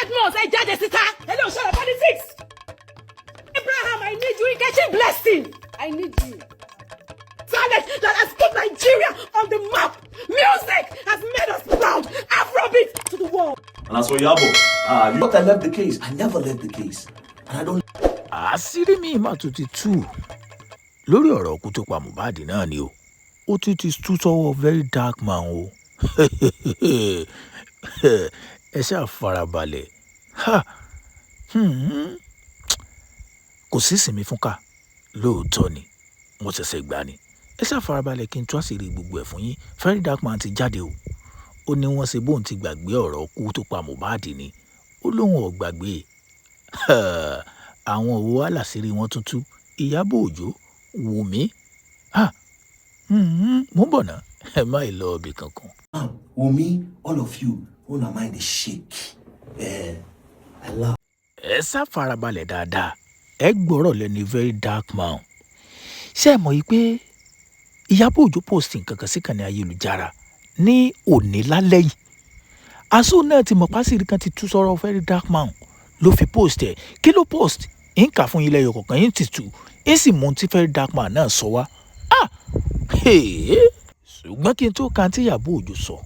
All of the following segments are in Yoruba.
Badmus, I judge Sita. Hello, shut up, politics. Abraham, I need you. Get blessing. I need you. Talent that has put Nigeria on the map. Music has made us proud. Afrobeat to the world. And as for Iyabo, you thought I left the case. I never left the case. And I don't. ASIRI mi mà tún ti tú lórí ọ̀rọ̀ ọkú tó pa Mohbad náà ni o. Ó tún ti tú sọ́wọ́ VeryDarkBlackMan o. Ẹ ṣáà farabalẹ̀. Kò sí ìsinmi fún ká lóòótọ́ ni wọ́n ṣẹ̀ṣẹ̀ gbà ni. Ẹ ṣáà farabalẹ̀ kí n tú àṣírí gbogbo ẹ̀ fún yín. VeryDarkBlackMan ti jáde o. Ó ní wọ́n ṣe bóun ti gbàgbé ọ̀rọ̀ ọkú tó pa Mohbad ni. Ó lóun ò gbàgbé. Àwọn òwò àlàsírí wọn tuntun Iyabo Ojo, Wumi. Mo ń bọ̀ náà ẹ má ì lọ ibì kankan. Wunmi, all of you, una mind is shake. I love. Ẹ sá farabalẹ̀ dáadáa. Ẹ gbọ́rọ̀ lẹ́nu VeryDarkBlackMan. Ṣé ẹ mọ̀ yìí pé Iyabo Ojo post nǹkan kan sí ìkànnì ayélujára ní òní lálẹ́ yìí. Aṣọ náà ti mọ̀ pásìrì kan ti tú sọ̀rọ̀ VeryDarkBlackMan ló fi post ẹ̀. Kí ló post? Ń kà fún ilé ẹyọ kọ̀ọ̀kan yín TITU. Ń sì mú tí VeryDarkBlackMan náà sọ wá. Ṣùgbọ́n kí n tó kan tí Iyabo Ojo sọ,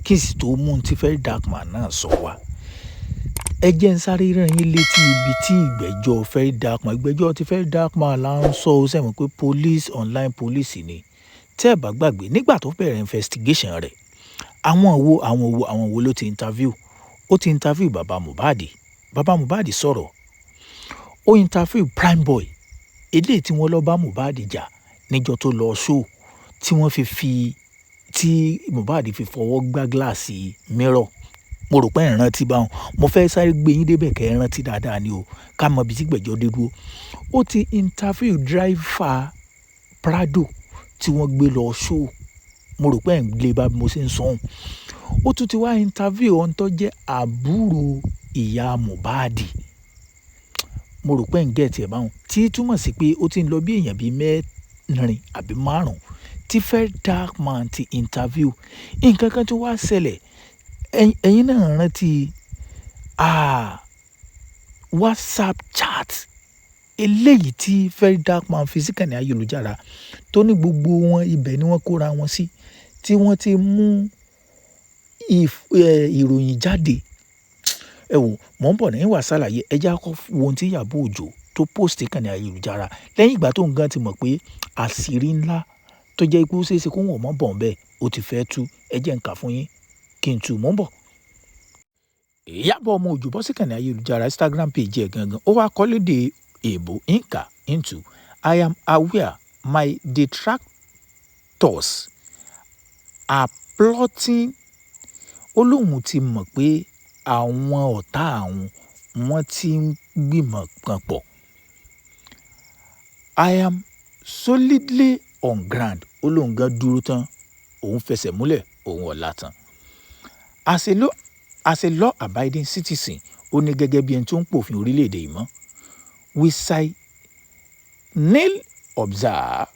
kí n sì tó mú tí VeryDarkBlackMan náà sọ wá. Ẹ jẹ́ ń sáré rán yín létí ibi tí ìgbẹ́jọ́ VeryDarkBlackMan, ìgbẹ́jọ́ tí VeryDarkBlackMan là ń sọ ó sẹ́wọ̀n pé police online police ni. Tẹ́ ẹ bá gbàgbé nígbà tó bẹ̀rẹ̀ investigation rẹ̀, àwọn wo ló ti interview. Ó ti interview bàbá Mohbad. Bàbá Mohbad sọ̀rọ̀. Ó interview prime boy eléyìí tí wọ́n lọ bá Mohbad jà níjọ́ tó lọ show tí wọ́n tí Mohbad fi fọwọ́ gbá gíláàsì mirror. Mo rò pé ẹ rántí báwọn. Mo fẹ́ sáré gbé yín débẹ̀ kẹ́ ẹ rántí dáadáa ni o ká mọ ibi tí gbẹ̀jọ́ dé dúró. Ó ti interview driver Prado tí wọ́n gbé lọ show. Mo rò pé ẹ̀ ń gbé bá mo ṣe ń sọ ohun. Ó tún ti wá interview ohun tó jẹ́ àbúrò ìyá Mohbad. Mo rò pé ń gẹ̀ẹ́tì ẹ̀ báwọn. Tí túmọ̀ sí pé ó ti ń lọ bí èèyàn bíi mẹ́rin àbí márùn-ún tí VeryDarkBlackMan ti interview. Nǹkan kan tó wá ṣẹlẹ̀. Ẹ̀yin náà rántí WhatsApp chat eléyìí tí VeryDarkBlackMan fi sí ìkànnì ayélujára tó ní gbogbo wọn ibẹ̀ ni wọ́n kóra wọn sí tí wọ́n ti mú ìròyìn jáde. Ẹ wò mọ̀ ń bọ̀ náà wà ṣàlàyé ẹjẹ́ akọ́ wo ohun tí Iyabo Ojo tó post ìkànnì ayélujára lẹ́yìn ìgbà tó ń gan ti mọ̀ pé àṣírí ńlá tó jẹ́ ikú ṣeéṣe kó wọ́n mọ̀ bọ̀ ń bẹ́ẹ̀ ó ti fẹ́ tú ẹjẹ́ ń kà fún yín kí n tú mọ̀ ń bọ̀. Iyabo ọmọ Ojo bọ́ sí ìkànnì ayélujára Instagram page ẹ̀ gangan ó wá kọ lédè èèbó inca into I am aware my detractors are plotting. Ó lóun ti mọ̀ pé àwọn ọ̀tá àwọn wọ́n ti ń gbìmọ̀ kan pọ̀. I am solidly on ground. Ó lóun gan dúró tán òun fẹsẹ̀ múlẹ̀ òun ọ̀la tán. As a law abiding citizen ó ní gẹ́gẹ́ bí ẹni tó ń pòfin orílẹ̀-èdè yìí mọ́. We say nil observe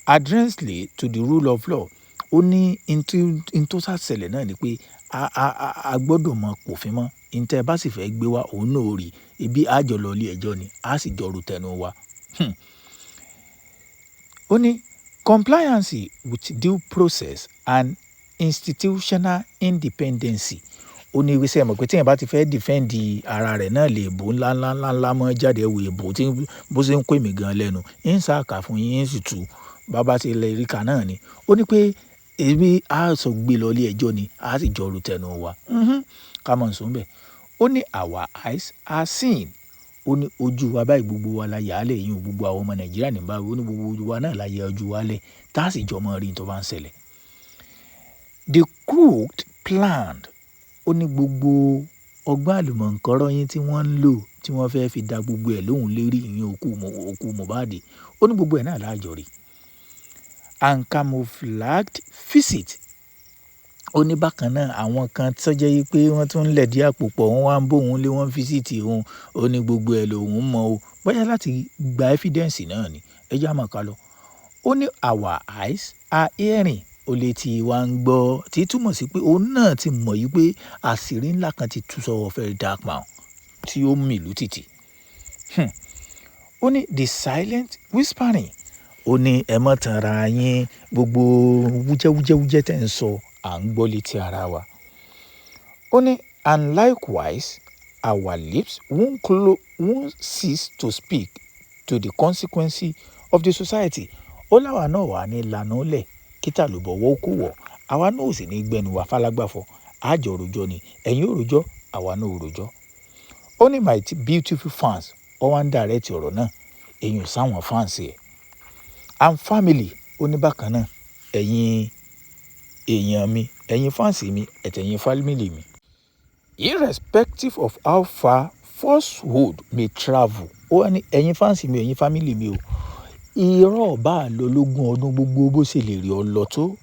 adherently to the rule of law. Ó ní into ṣàṣẹlẹ̀ náà ni pé a gbọ́dọ̀ mọ pòfin mọ́. Ntẹ́ bá sì fẹ́ gbé wa òun náà rí ibi àjọ lọ ilé ẹjọ́ ni a sì jọ ru tẹnu wa. Ó ní compliance with due process and institutional independence. Ó ní ìwé sẹ́yìn mọ̀ pé tí èèyàn bá ti fẹ́ defend ara rẹ̀ náà lè bò ńlá mọ́ jáde ẹ̀wò èbò tí bó ṣe ń kó èmi gan lẹ́nu ń sàkà fún yín ń sì tù bàbá ti lè ríkà náà ni. Ó ní pé èmi á sọ gbé lọ ilé ẹjọ́ ni a sì jọ ru tẹnu wa. Ká mọ̀ nsọ́ bẹ́ẹ̀. Ó ní our eyes are seen. Ó ní ojú wa báyìí gbogbo wa la yà á lẹ̀ yín gbogbo àwọn ọmọ Nàìjíríà ní báyìí ó ní gbogbo ojú wa náà la yẹ ojú wa lẹ̀ tá a sì jọ mọ́ rí ní tó bá ń ṣẹlẹ̀. The crooked planned. Ó ní gbogbo ọgbọ́n àlùmọ̀ǹkọ́rọ́ yín tí wọ́n ń lò tí wọ́n fẹ́ fi da gbogbo ẹ̀ lóhùn lérí ìyẹn òkú Mohbad. Ó ní gbogbo ẹ̀ náà láàjọ rí. And camouflaged visit. Ó ní bákan náà àwọn kan tó jẹ́ yí pé wọ́n tún ń lẹ̀dí àpò pọ̀ wọ́n wá ń bó òun lé wọ́n fíṣítì òun. Ó ní gbogbo ẹ̀ lòun mọ̀ o bóyá láti gba evidence náà ni ẹ já mọ̀ ká lọ. Ó ní our eyes are hearing. ó lè ti wá ń gbọ́ tí túmọ̀ sí pé òun náà ti mọ̀ yí pé àṣírí ńlá kan ti tú sọ́wọ́ VeryDarkMan tí ó mìlú tìtì. Ó ní the silent whispering, ó ní ẹ mọ̀ tàn ra yín, gbogbo wújẹ́wújẹ́wújẹ́ tẹ̀ ń sọ à ń gbọ́ létí ara wa. Ó ní and likewise our lips won't cease to speak to the consequences of the society. Ó láwa náà wà ní ìlànà lẹ̀ kíta ló bọ̀wọ́ kó wọ̀, àwa náà ò sì ní gbẹnu wa falágbàfọ̀, àjọ òròjọ́ ni ẹ̀yin òròjọ́ àwa náà òròjọ́. Ó ní my beautiful fans, ó wá ń direct ọ̀rọ̀ náà èyàn sáwọn fans ẹ̀ and family. Ó ní bákan náà ẹ̀yin èèyàn mi, ẹ̀yin fans mi ẹ̀tẹ̀yin family mi, irrespective of how far falsehood may travel. Ó ní ẹ̀yin fans mi ẹ̀yin family mi o, irọ́ bá lọ lógún ọdún gbogbo bó ṣe lè rí ọ lọ tó,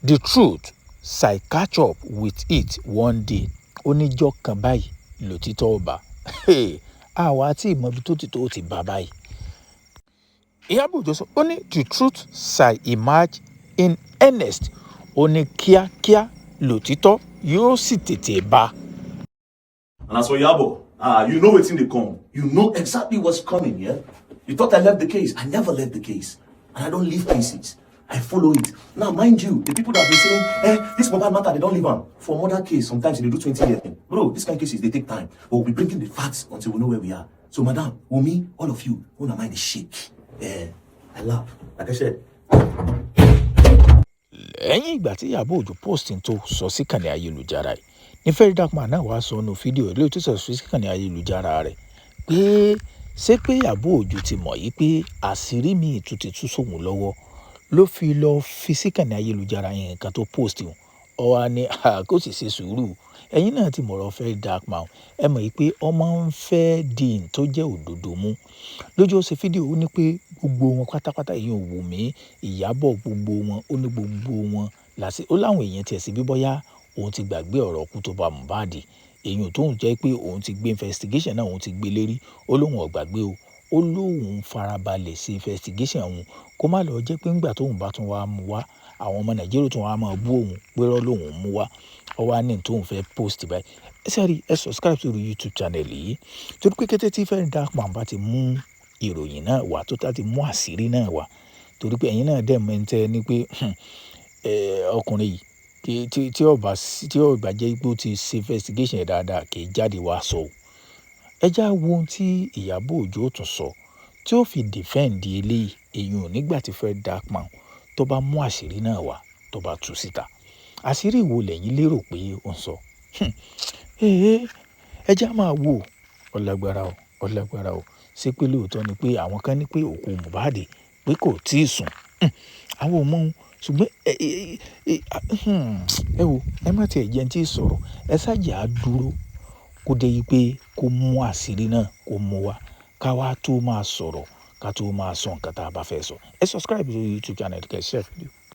the truth shall catch up with it one day. Ó ní jọ́ kan báyìí lòtítọ́ ọba àwa tí ìmọ̀bí tó ti tó ti bá báyìí. Iyabo Ojo sọ ó ní the truth shall emerge in earnest. Ó ní kíákíá lòtítọ́ yóò sì tètè bá. And as for Iyabo, you know wetin dey come. You know exactly what's coming, yeah? You thought I left the case. I never left the case. And I don't leave cases. I follow it. Now, mind you, the people that have been saying, this Mohbad matter, they don't leave them. For murder case, sometimes they do 20 years. Bro, this kind of cases, they take time. But we'll be bringing the facts until we know where we are. So, madam, Wunmi, all of you, who mind is shake. I laugh. Like I said. Lẹ́yìn ìgbà tí Iyabo Ojo posting tó sọ sí kànnì ayélujára yìí, ní VeryDarkMan náà wàá sọ ọ́nù fídíò ilé tó sọ sí kànnì ayélujára rẹ̀ pé ṣé pé Iyabo Ojo ti mọ̀ yìí pé àṣírí mi tún ti tú sóhun lọ́wọ́ ló fi lọ fi sí kànnì ayélujára yẹn nǹkan tó post wọn. Ó wá ní kó sì ṣe sùúrù, ẹ̀yin náà ti mọ̀rọ̀ VeryDarkMan, ẹ mọ̀ yìí pé ọmọ ń fẹ́ di tó jẹ́ òdodo mú. Lójú ó ṣe fídíò ó ní pé gbogbo wọn pátápátá èèyàn Wunmi, Iyabo, gbogbo wọn, ó ní gbogbo wọn làṣẹ. Ó láwọn èèyàn tiẹ̀ sí bí bọ́yá òun ti gbàgbé ọ̀rọ̀ ọkú tó bá Mohbad, èèyàn tóun jẹ́ pé òun ti gbé investigation náà òun ti gbé lérí, ó lóun ò gbàgbé o, ó lóun farabalẹ̀ sí investigation òun kó má lọ jẹ́ pé ńgbà tóun bá tún wá mú wá àwọn ọmọ Nàìjíríà tún wá máa bú òun pé rọ́ lóun mú wá. Ó wá ní tóun fẹ́ post báyìí. Ẹ subscribe sórí YouTube channel yìí torí pé kété tí VeryDarkMan bá ti mú ìròyìn náà wá tó tá ti mú àṣírí náà wá, torí pé ẹ̀yin náà dẹ̀ mọ̀ ẹ́ ní pé ọkùnrin yìí tí ó bá jẹ́ pé ó ti ṣe investigation dáadáa kì í jáde wá sọ o. Ẹ já wo ohun tí Iyabo Ojo tún sọ tí ó fi defend eléyìí èèyàn nígbà tí VeryDarkMan tó bá mú àṣírí náà wá tó bá tú síta. Àṣírí wo lẹ̀yin lérò pé ó ń sọ? Ẹ já máa wò ọlágbára o. Ṣé pé lóòótọ́ ni pé àwọn kan ní pé òkú Mohbad pé kò tí ì sùn. Àwọn ò mọ̀ ohun ṣùgbọ́n ẹ wo ẹ má tiẹ̀ jẹ́ tí ì sọ̀rọ̀, ẹ ṣáàjì á dúró kó dé yí pé kó mú àṣírí náà kó mú wá ká wá tó máa sọ̀rọ̀ ká tó máa sọ nǹkan tá a bá fẹ́ sọ. Ẹ subscribe to YouTube channel kẹ́ ẹ share video.